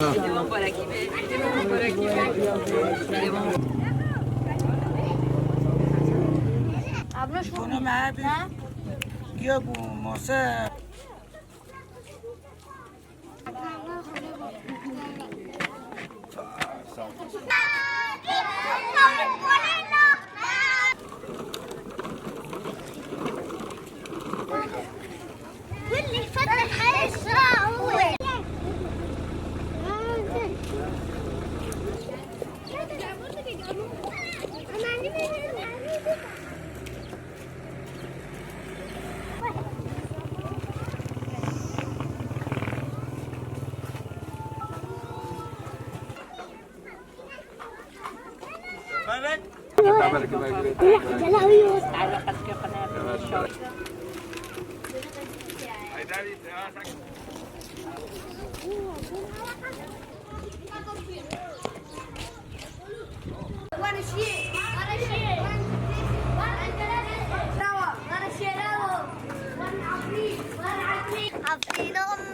Devam por aqui, devam por aqui. আপনার কোনো মায়াবী কেউ মশা واللي فتح الصاوي عفريت